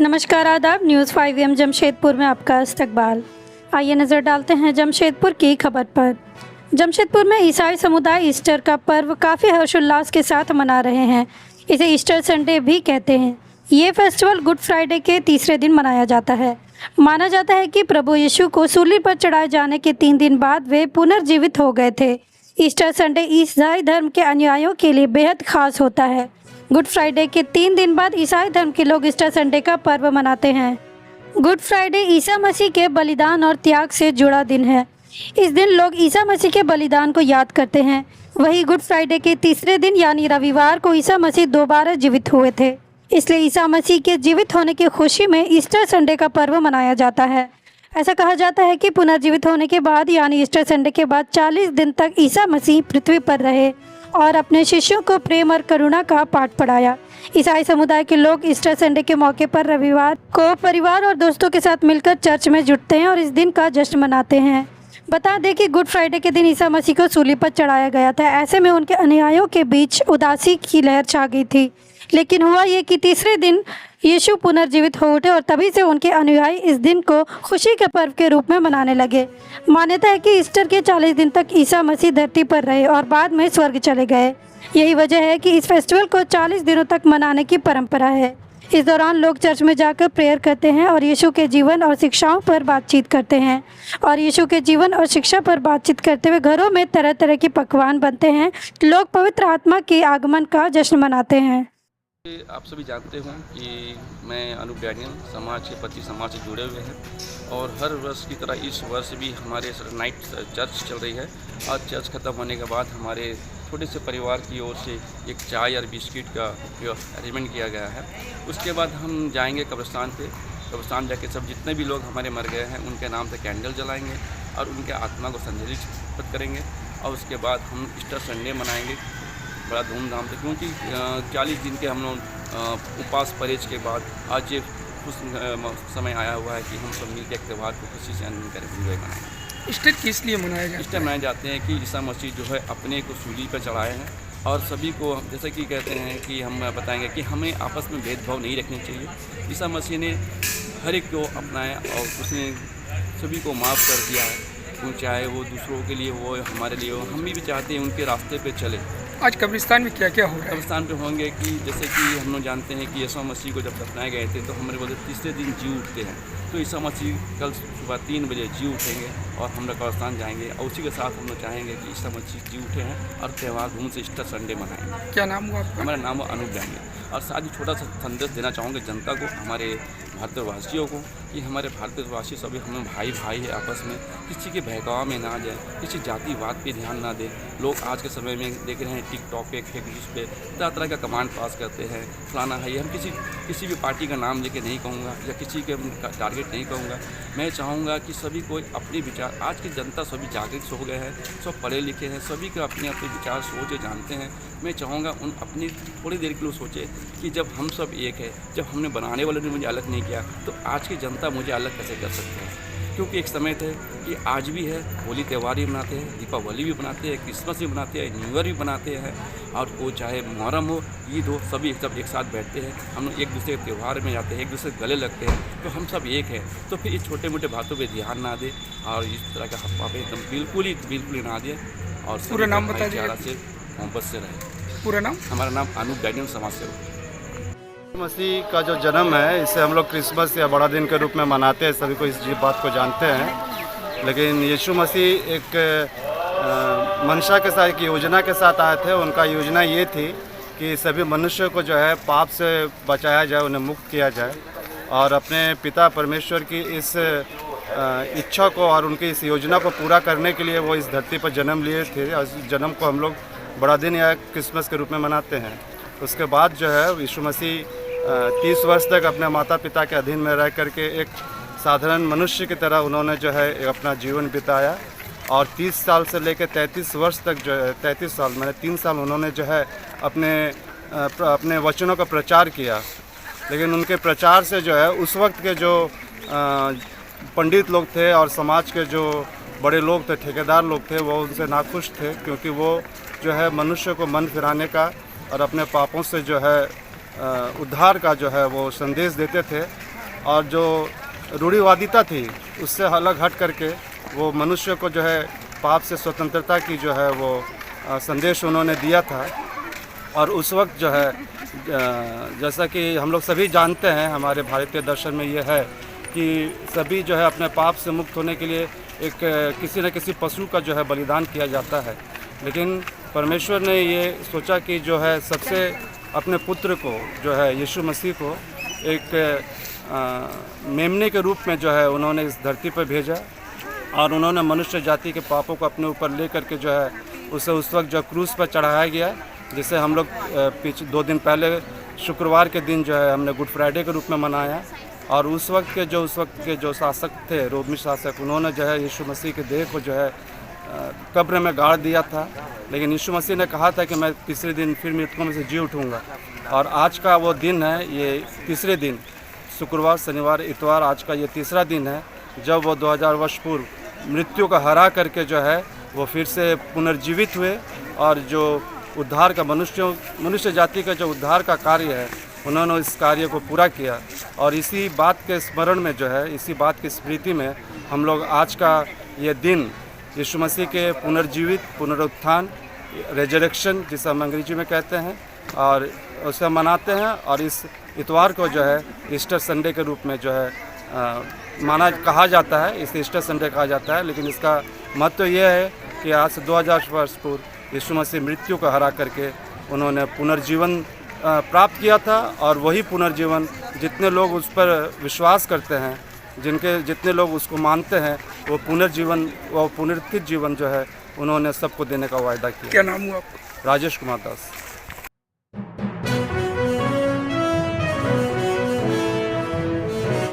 नमस्कार, आदाब। News 5 AM Jamshedpur में आपका इस्तकबाल। आइए नज़र डालते हैं जमशेदपुर की खबर पर। जमशेदपुर में ईसाई समुदाय ईस्टर का पर्व काफ़ी हर्षोल्लास के साथ मना रहे हैं। इसे ईस्टर संडे भी कहते हैं। ये फेस्टिवल गुड फ्राइडे के तीसरे दिन मनाया जाता है। माना जाता है कि प्रभु यीशु को सूली पर चढ़ाए जाने के 3 दिन बाद वे पुनर्जीवित हो गए थे। ईस्टर संडे ईसाई धर्म के अनुयायियों के लिए बेहद खास होता है। गुड फ्राइडे के 3 दिन बाद ईसाई धर्म के लोग ईस्टर संडे का पर्व मनाते हैं। गुड फ्राइडे ईसा मसीह के बलिदान और त्याग से जुड़ा दिन है। इस दिन लोग ईसा मसीह के बलिदान को याद करते हैं। वही गुड फ्राइडे के तीसरे दिन यानी रविवार को ईसा मसीह दोबारा जीवित हुए थे, इसलिए ईसा मसीह के जीवित होने की खुशी में ईस्टर संडे का पर्व मनाया जाता है। ऐसा कहा जाता है कि पुनर्जीवित होने के बाद यानी ईस्टर संडे के बाद 40 दिन तक ईसा मसीह पृथ्वी पर रहे और अपने शिष्यों को प्रेम और करुणा का पाठ पढ़ाया। ईसाई समुदाय के लोग ईस्टर संडे के मौके पर रविवार को परिवार और दोस्तों के साथ मिलकर चर्च में जुटते हैं और इस दिन का जश्न मनाते हैं। बता दें कि गुड फ्राइडे के दिन ईसा मसीह को सूली पर चढ़ाया गया था। ऐसे में उनके अनुयायियों के बीच उदासी की लहर छा गई थी, लेकिन हुआ ये कि तीसरे दिन यीशु पुनर्जीवित हो उठे और तभी से उनके अनुयायी इस दिन को खुशी के पर्व के रूप में मनाने लगे। मान्यता है कि ईस्टर के 40 दिन तक ईसा मसीह धरती पर रहे और बाद में स्वर्ग चले गए। यही वजह है कि इस फेस्टिवल को 40 दिनों तक मनाने की परंपरा है। इस दौरान लोग चर्च में जाकर प्रेयर करते हैं और यीशु के जीवन और शिक्षाओं पर बातचीत करते हैं। और यीशु के जीवन और शिक्षा पर बातचीत करते हुए घरों में तरह तरह के पकवान बनते हैं। लोग पवित्र आत्मा के आगमन का जश्न मनाते हैं। आप सभी जानते हो कि मैं अनूप डैनियल समाज के पति समाज से जुड़े हुए हैं और हर वर्ष की तरह इस वर्ष भी हमारे नाइट चर्च चल रही है। आज चर्च ख़त्म होने के बाद हमारे छोटे से परिवार की ओर से एक चाय और बिस्किट का अरेंजमेंट किया गया है। उसके बाद हम जाएंगे कब्रिस्तान पे। कब्रिस्तान जाके सब जितने भी लोग हमारे मर गए हैं उनके नाम से कैंडल जलाएंगे और उनके आत्मा को संजलि अर्पित करेंगे। और उसके बाद हम ईस्टर संडे मनाएंगे बड़ा धूमधाम से, क्योंकि 40 दिन के हम लोग उपवास परहेज के बाद आज ये कुछ समय आया हुआ है कि हम सब मिलकर एक त्यौहार को खुशी से आनंद करें, एंजॉय मनाएंगे। ईस्टर किस लिए मनाया जाता है? ईस्टर मनाए जाते हैं कि ईसा मसीह जो है अपने को सूली पर चढ़ाए हैं और सभी को, जैसे कि कहते हैं कि हम बताएंगे कि हमें आपस में भेदभाव नहीं रखने चाहिए। ईसा मसीह ने हर एक को अपनाया और उसने सभी को माफ़ कर दिया है। वो चाहे वो दूसरों के लिए हो, हमारे लिए हो, हम भी चाहते हैं उनके रास्ते पे चले। आज कब्रिस्तान में क्या क्या हो रहा है? कब्रिस्तान पे होंगे कि जैसे कि हम लोग जानते हैं कि यीशु मसीह को जब दफनाए गए थे तो हमारे बोलते तीसरे दिन जी उठते हैं। तो ईसा मसीह कल सुबह 3 बजे जी उठेंगे और हम लोग कब्रिस्तान जाएंगे और उसी के साथ हम लोग चाहेंगे कि ईसा मसीह जी उठे हैं और त्यौहार धूम से ईस्टर संडे मनाएंगे। क्या नाम हुआ आपका? हमारा नाम अनूप डैनियल। और साथ ही छोटा सा संदेश देना चाहूँगा जनता को, हमारे भारतवासियों को, कि हमारे भारतवासी सभी हम भाई भाई है आपस में, किसी के बहकावा में ना जाए, किसी जातिवाद पे ध्यान ना दें। लोग आज के समय में देख रहे हैं टिकटॉक पे, फेक न्यूज़ पे तरह तरह का कमांड पास करते हैं, फलाना है। हम किसी भी पार्टी का नाम लेके नहीं कहूँगा या किसी के टारगेट नहीं कहूँगा। मैं चाहूँगा कि सभी को अपने विचार, आज की जनता सभी जागरूक हो गए हैं, सब पढ़े लिखे हैं, सभी को अपने अपने विचार सोचे जानते हैं। मैं चाहूँगा उन अपनी थोड़ी देर के लिए सोचे कि जब हम सब एक है, जब हमने बनाने वाले ने मुझे अलग नहीं किया तो आज की जनता मुझे अलग कैसे कर सकती है। क्योंकि एक समय थे कि आज भी है, होली त्यौहार भी मनाते हैं, दीपावली भी मनाते हैं, क्रिसमस भी मनाते हैं, न्यू ईयर भी मनाते हैं, और वो चाहे मुहर्रम हो, ईद हो, सभी सब एक साथ बैठते हैं। हम लोग एक दूसरे के त्यौहार में जाते हैं, एक दूसरे के गले लगते हैं, तो हम सब एक हैं। तो फिर इस छोटे मोटे बातों पर ध्यान ना दें और इस तरह का हफ्वा पे एकदम बिल्कुल ही ना दें और पूरा नाम बता दीजिए। से मोहब्बत से रहें। पूरा नाम? हमारा नाम अनूप डैनियल समाज सेवक। मसीह का जो जन्म है इसे हम लोग क्रिसमस या बड़ा दिन के रूप में मनाते हैं, सभी को इस बात को जानते हैं। लेकिन यीशु मसीह एक मंशा के साथ, एक योजना के साथ आए थे। उनका योजना ये थी कि सभी मनुष्य को जो है पाप से बचाया जाए, उन्हें मुक्त किया जाए और अपने पिता परमेश्वर की इस इच्छा को और उनकी इस योजना को पूरा करने के लिए वो इस धरती पर जन्म लिए थे। और इस जन्म को हम लोग बड़ा दिन या क्रिसमस के रूप में मनाते हैं। उसके बाद जो है यीशु मसीह 30 वर्ष तक अपने माता पिता के अधीन में रह करके एक साधारण मनुष्य की तरह उन्होंने जो है अपना जीवन बिताया और 30 साल से लेकर 33 वर्ष तक जो है 33 साल मैंने 3 साल उन्होंने जो है अपने वचनों का प्रचार किया। लेकिन उनके प्रचार से जो है उस वक्त के जो पंडित लोग थे और समाज के जो बड़े लोग थे, ठेकेदार लोग थे, वो उनसे नाखुश थे, क्योंकि वो जो है मनुष्य को मन फिराने का और अपने पापों से जो है उद्धार का जो है वो संदेश देते थे। और जो रूढ़िवादिता थी उससे अलग हट करके वो मनुष्य को जो है पाप से स्वतंत्रता की जो है वो संदेश उन्होंने दिया था। और उस वक्त जो है जैसा कि हम लोग सभी जानते हैं, हमारे भारतीय दर्शन में ये है कि सभी जो है अपने पाप से मुक्त होने के लिए एक किसी न किसी पशु का जो है बलिदान किया जाता है। लेकिन परमेश्वर ने ये सोचा कि जो है सबसे अपने पुत्र को जो है यीशु मसीह को एक मेमने के रूप में जो है उन्होंने इस धरती पर भेजा और उन्होंने मनुष्य जाति के पापों को अपने ऊपर ले करके जो है उसे उस वक्त जो क्रूस पर चढ़ाया गया, जिसे हम लोग पीछे 2 दिन पहले शुक्रवार के दिन जो है हमने गुड फ्राइडे के रूप में मनाया। और उस वक्त के जो शासक थे, रोमी शासक, उन्होंने जो है यीशु मसीह के देह को जो है कब्र में गाड़ दिया था। लेकिन यीशु मसीह ने कहा था कि मैं तीसरे दिन फिर मृतकों में से जी उठूँगा। और आज का वो दिन है, ये तीसरे दिन, शुक्रवार, शनिवार, इतवार, आज का ये तीसरा दिन है जब वो 2000 वर्ष पूर्व मृत्यु का हरा करके जो है वो फिर से पुनर्जीवित हुए और जो उद्धार का मनुष्य जाति का जो उद्धार का कार्य है उन्होंने इस कार्य को पूरा किया। और इसी बात के स्मरण में जो है, इसी बात की स्मृति में हम लोग आज का ये दिन यीशु मसीह के पुनरुत्थान, रेजरेक्शन जिसे हम अंग्रेजी में कहते हैं, और उसे मनाते हैं। और इस इतवार को जो है ईस्टर संडे के रूप में जो है कहा जाता है, इसे ईस्टर संडे कहा जाता है। लेकिन इसका महत्व यह है कि आज से 2000 वर्ष पूर्व यीशु मसीह मृत्यु को हरा करके उन्होंने पुनर्जीवन प्राप्त किया था। और वही पुनर्जीवन जितने लोग उस पर विश्वास करते हैं, जितने लोग उसको मानते हैं, वो पुनर्स्थित जीवन जो है उन्होंने सबको देने का वायदा किया। क्या नाम हुआ आपका? राजेश कुमार दास।